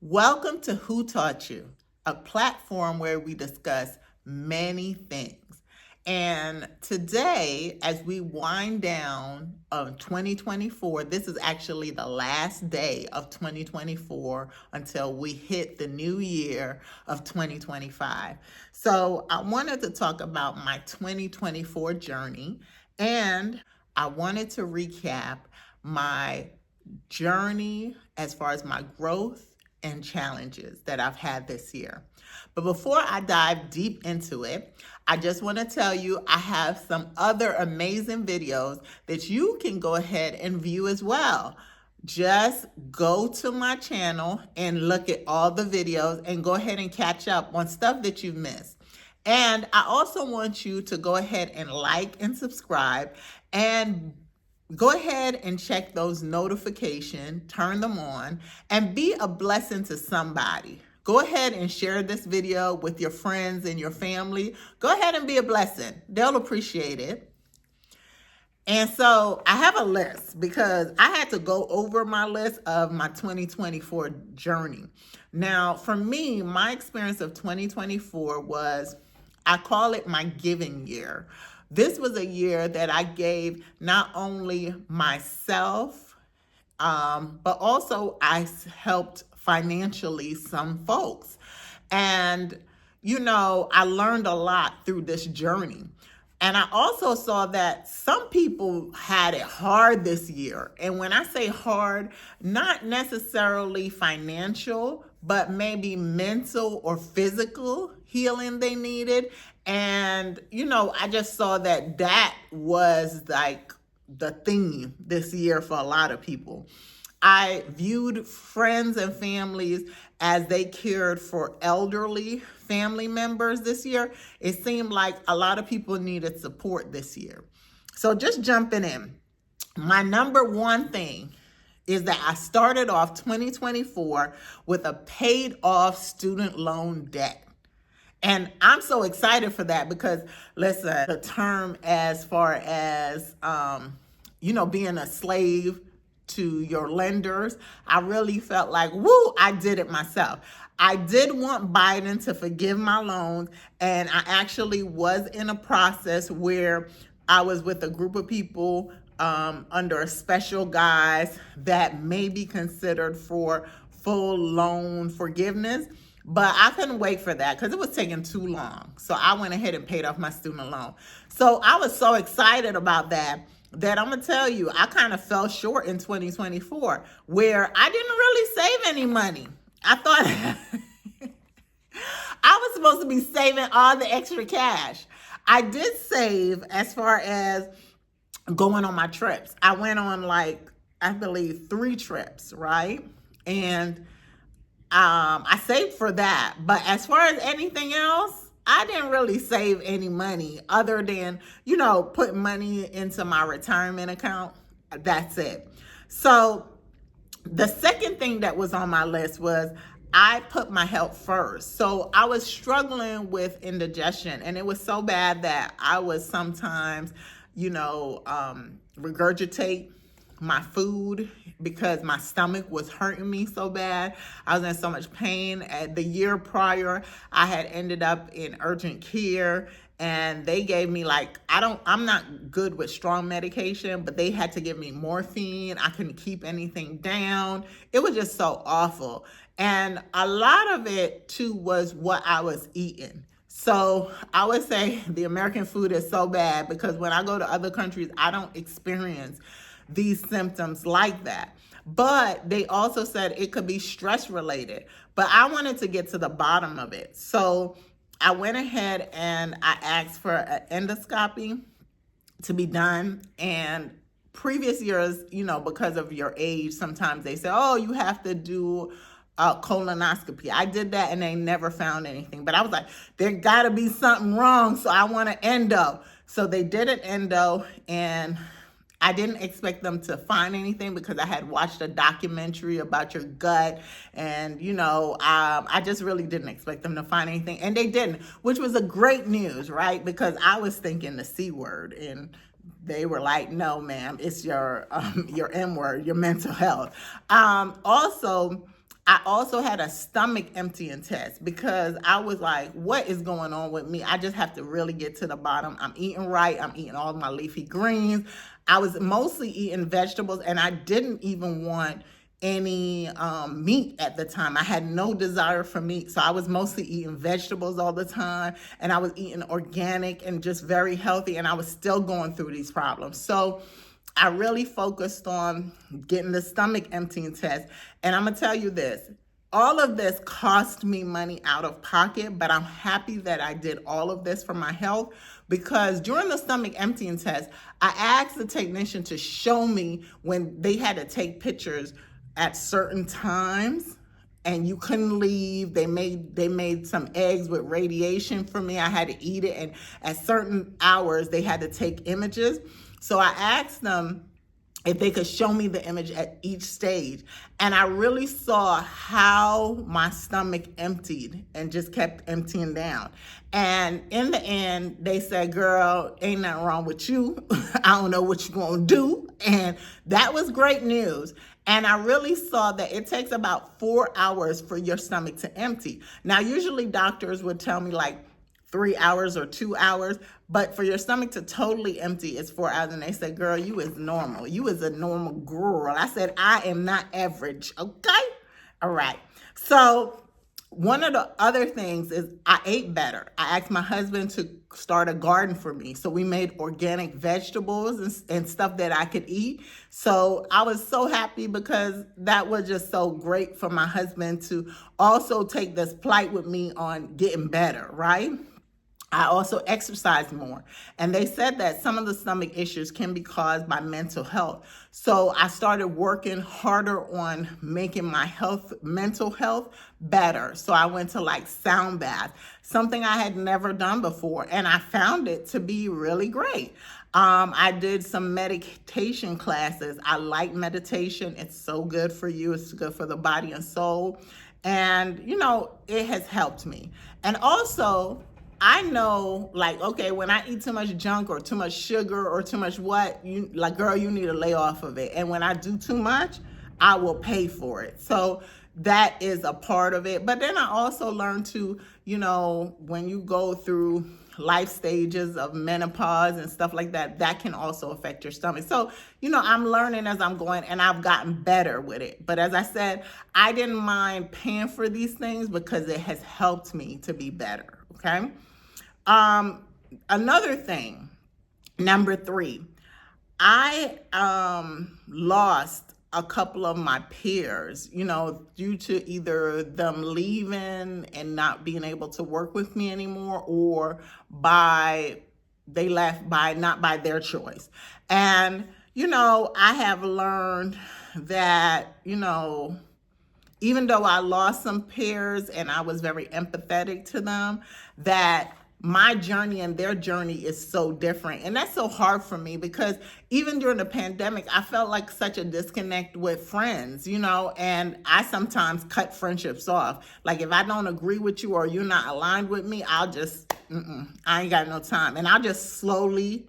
Welcome to Who Taught You, a platform where we discuss many things. And today, as we wind down 2024, this is actually the last day of 2024 until we hit the new year of 2025. So, I wanted to talk about my 2024 journey, and I wanted to recap my journey as far as my growth and challenges that I've had this year. But before I dive deep into it, I just want to tell you I have some other amazing videos that you can go ahead and view as well. Just go to my channel and look at all the videos and go ahead and catch up on stuff that you missed. And I also want you to go ahead and like and subscribe and go ahead and check those notifications, turn them on, and be a blessing to somebody. Go ahead and share this video with your friends and your family. Go ahead and be a blessing. They'll appreciate it. And so I have a list because I had to go over my list of my 2024 journey. Now, for me, my experience of 2024 was, I call it my giving year. This was a year that I gave not only myself, but also I helped financially some folks. And, I learned a lot through this journey. And I also saw that some people had it hard this year. And when I say hard, not necessarily financial, but maybe mental or physical healing they needed. And, I just saw that was like the theme this year for a lot of people. I viewed friends and families as they cared for elderly family members this year. It seemed like a lot of people needed support this year. So just jumping in, my number one thing is that I started off 2024 with a paid off student loan debt. And I'm so excited for that because, listen, the term as far as, being a slave to your lenders, I really felt like, woo, I did it myself. I did want Biden to forgive my loans, and I actually was in a process where I was with a group of people under a special guise that may be considered for full loan forgiveness. But I couldn't wait for that because it was taking too long. So I went ahead and paid off my student loan. So I was so excited about that I'm going to tell you, I kind of fell short in 2024 where I didn't really save any money. I thought I was supposed to be saving all the extra cash. I did save as far as going on my trips. I went on I believe 3 trips, right? And I saved for that. But as far as anything else, I didn't really save any money other than, putting money into my retirement account. That's it. So the second thing that was on my list was I put my health first. So I was struggling with indigestion, and it was so bad that I was sometimes, regurgitate my food because my stomach was hurting me so bad. I was in so much pain. The year prior, I had ended up in urgent care, and they gave me I'm not good with strong medication, but they had to give me morphine. I couldn't keep anything down. It was just so awful. And a lot of it too was what I was eating. So I would say the American food is so bad because when I go to other countries, I don't experience these symptoms like that. But they also said it could be stress related. But I wanted to get to the bottom of it. So I went ahead and I asked for an endoscopy to be done. And previous years, because of your age, sometimes they say, oh, you have to do a colonoscopy. I did that and they never found anything. But I was like, there gotta be something wrong. So I want an endo. So they did an endo, and I didn't expect them to find anything because I had watched a documentary about your gut, and I just really didn't expect them to find anything, and they didn't, which was a great news, right? Because I was thinking the C word, and they were like, no, ma'am, it's your M word, your mental health. Also, I also had a stomach emptying test because I was like, what is going on with me? I just have to really get to the bottom. I'm eating right. I'm eating all my leafy greens. I was mostly eating vegetables, and I didn't even want any meat at the time. I had no desire for meat. So I was mostly eating vegetables all the time, and I was eating organic and just very healthy. And I was still going through these problems. So I really focused on getting the stomach emptying test. And I'm going to tell you this. All of this cost me money out of pocket, but I'm happy that I did all of this for my health, because during the stomach emptying test, I asked the technician to show me when they had to take pictures at certain times and you couldn't leave. They made some eggs with radiation for me. I had to eat it, and at certain hours they had to take images. So I asked them if they could show me the image at each stage. And I really saw how my stomach emptied and just kept emptying down. And in the end, they said, girl, ain't nothing wrong with you. I don't know what you're gonna do. And that was great news. And I really saw that it takes about 4 hours for your stomach to empty. Now, usually doctors would tell me like 3 hours or 2 hours, but for your stomach to totally empty, it's 4 hours. And they said, girl, you is normal. You is a normal girl. I said, I am not average. Okay. All right. So one of the other things is I ate better. I asked my husband to start a garden for me. So we made organic vegetables and stuff that I could eat. So I was so happy because that was just so great for my husband to also take this plight with me on getting better, right? I also exercise more. And they said that some of the stomach issues can be caused by mental health. So I started working harder on making my mental health better. So I went to like sound bath, something I had never done before. And I found it to be really great. I did some meditation classes. I like meditation. It's so good for you. It's good for the body and soul. And, it has helped me. And also, I know, like, okay, when I eat too much junk or too much sugar or too much girl, you need to lay off of it. And when I do too much, I will pay for it. So that is a part of it. But then I also learned to, when you go through life stages of menopause and stuff like that, that can also affect your stomach. So, I'm learning as I'm going, and I've gotten better with it. But as I said, I didn't mind paying for these things because it has helped me to be better. Okay. Another thing, number 3, I lost a couple of my peers, due to either them leaving and not being able to work with me anymore, or they left not by their choice. And, I have learned that, even though I lost some peers and I was very empathetic to them, that my journey and their journey is so different. And that's so hard for me because even during the pandemic, I felt like such a disconnect with friends, and I sometimes cut friendships off. Like if I don't agree with you or you're not aligned with me, I'll just, I ain't got no time. And I'll just slowly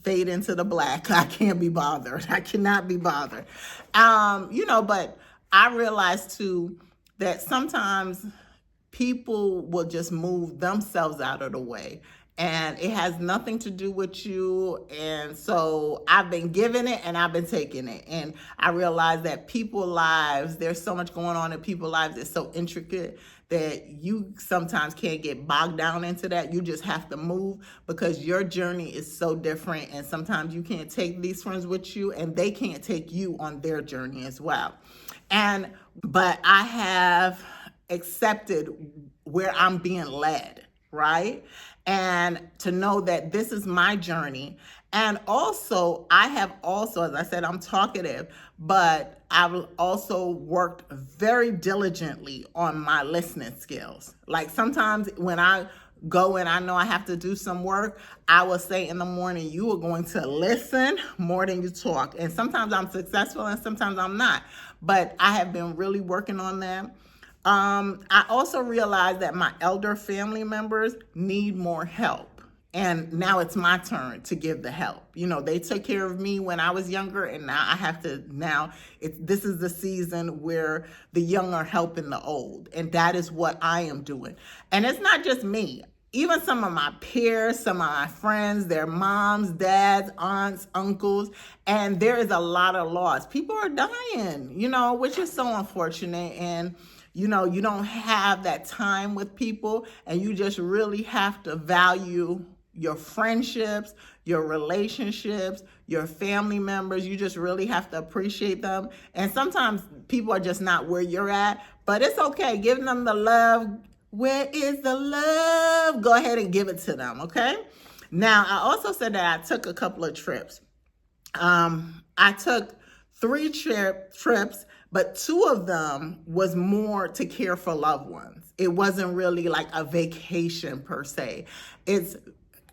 fade into the black. I can't be bothered. I cannot be bothered. But I realized too that sometimes people will just move themselves out of the way, and it has nothing to do with you. And so I've been giving it and I've been taking it. And I realized that people's lives, there's so much going on in people's lives. It's so intricate that you sometimes can't get bogged down into that. You just have to move because your journey is so different. And sometimes you can't take these friends with you and they can't take you on their journey as well. But I have accepted where I'm being led, right? And to know that this is my journey. And also, as I said, I'm talkative, but I've also worked very diligently on my listening skills. Like sometimes when I go and I know I have to do some work, I will say in the morning, you are going to listen more than you talk. And sometimes I'm successful and sometimes I'm not. But I have been really working on that. I also realized that my elder family members need more help. And now it's my turn to give the help. You know, they took care of me when I was younger, and now I have to, this is the season where the young are helping the old. And that is what I am doing. And it's not just me. Even some of my peers, some of my friends, their moms, dads, aunts, uncles, and there is a lot of loss. People are dying, you know, which is so unfortunate. And you know, you don't have that time with people, and you just really have to value your friendships, your relationships, your family members. You just really have to appreciate them. And sometimes people are just not where you're at, but it's okay. Give them the love. Where is the love? Go ahead and give it to them, okay? Now, I also said that I took a couple of trips. I took 3 trips, but 2 of them was more to care for loved ones. It wasn't really like a vacation per se. It's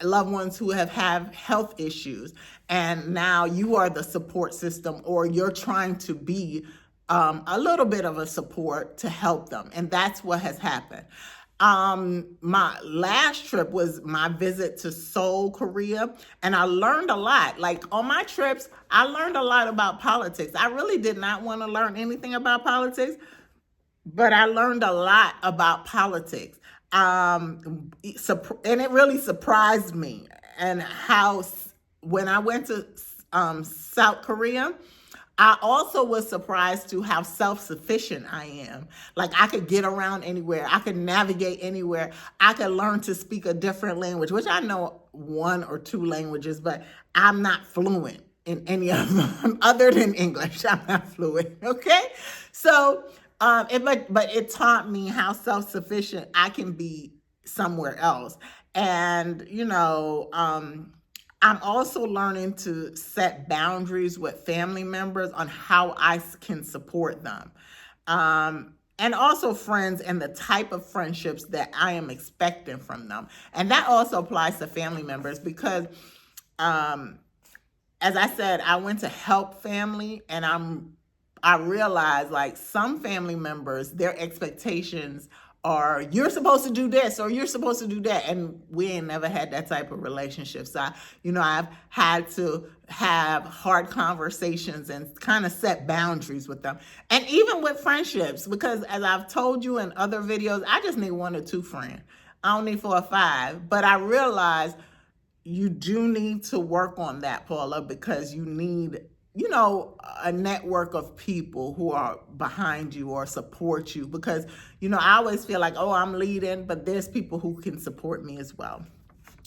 loved ones who have health issues, and now you are the support system, or you're trying to be a little bit of a support to help them. And that's what has happened. My last trip was my visit to Seoul, Korea, and I learned a lot. Like on my trips, I learned a lot about politics. I really did not want to learn anything about politics, but I learned a lot about politics. And it really surprised me. And how, when I went to South Korea, I also was surprised to how self-sufficient I am. Like I could get around anywhere. I could navigate anywhere. I could learn to speak a different language, which I know 1 or 2 languages, but I'm not fluent in any of them other than English. I'm not fluent, okay? So, but it taught me how self-sufficient I can be somewhere else. And, you know, I'm also learning to set boundaries with family members on how I can support them. And also friends, and the type of friendships that I am expecting from them. And that also applies to family members because, as I said, I went to help family, and I realized like some family members, their expectations are you're supposed to do this or you're supposed to do that. And we ain't never had that type of relationship. So, I've had to have hard conversations and kind of set boundaries with them. And even with friendships, because as I've told you in other videos, I just need 1 or 2 friends. I don't need 4 or 5. But I realized you do need to work on that, Paula, because you need a network of people who are behind you or support you, because, I always feel like, oh, I'm leading, but there's people who can support me as well.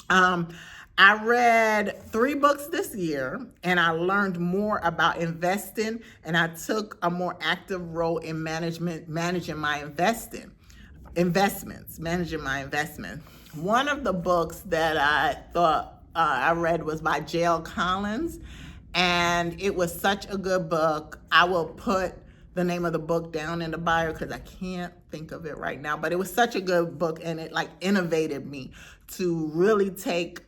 I read 3 books this year, and I learned more about investing, and I took a more active role in managing my investments. One of the books that I thought I read was by Jill Collins, and it was such a good book. I will put the name of the book down in the bio because I can't think of it right now, but it was such a good book, and it like innovated me to really take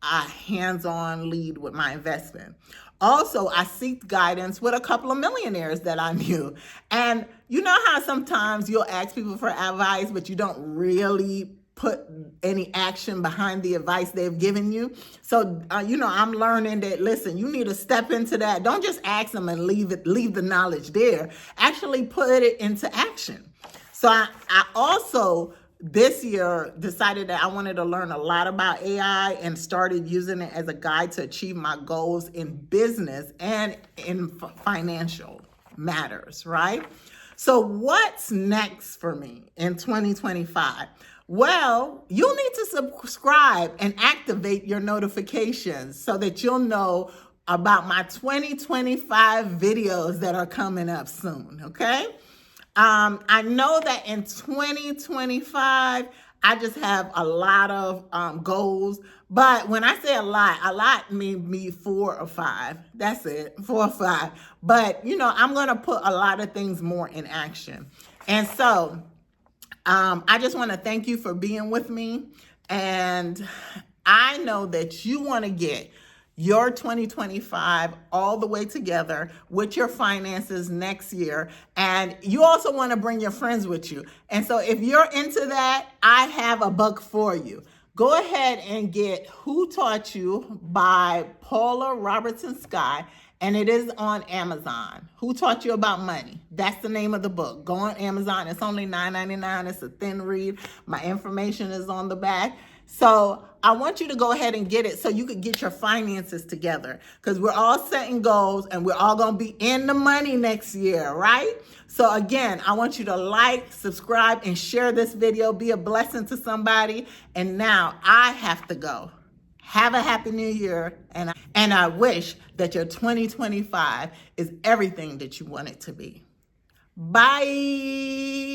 a hands-on lead with my investment. Also, I seeked guidance with a couple of millionaires that I knew. And you know how sometimes you'll ask people for advice, but you don't really put any action behind the advice they've given you. So, I'm learning that, listen, you need to step into that. Don't just ask them and leave the knowledge there. Actually put it into action. So I also this year decided that I wanted to learn a lot about AI and started using it as a guide to achieve my goals in business and in financial matters, right? So what's next for me in 2025? Well, you'll need to subscribe and activate your notifications so that you'll know about my 2025 videos that are coming up soon, okay? I know that in 2025, I just have a lot of goals, but when I say a lot means me 4 or 5. That's it, 4 or 5. But, I'm going to put a lot of things more in action. And so I just want to thank you for being with me. And I know that you want to get your 2025 all the way together with your finances next year. And you also want to bring your friends with you. And so if you're into that, I have a book for you. go ahead and get Who Taught You by Paula Robertson Scott, and it is on Amazon. Who Taught You About Money? That's the name of the book. Go on Amazon. It's only $9.99. It's a thin read. My information is on the back. So I want you to go ahead and get it so you could get your finances together, because we're all setting goals and we're all going to be in the money next year, right? So again, I want you to like, subscribe, and share this video. Be a blessing to somebody. And now I have to go. Have a happy new year. And I wish that your 2025 is everything that you want it to be. Bye.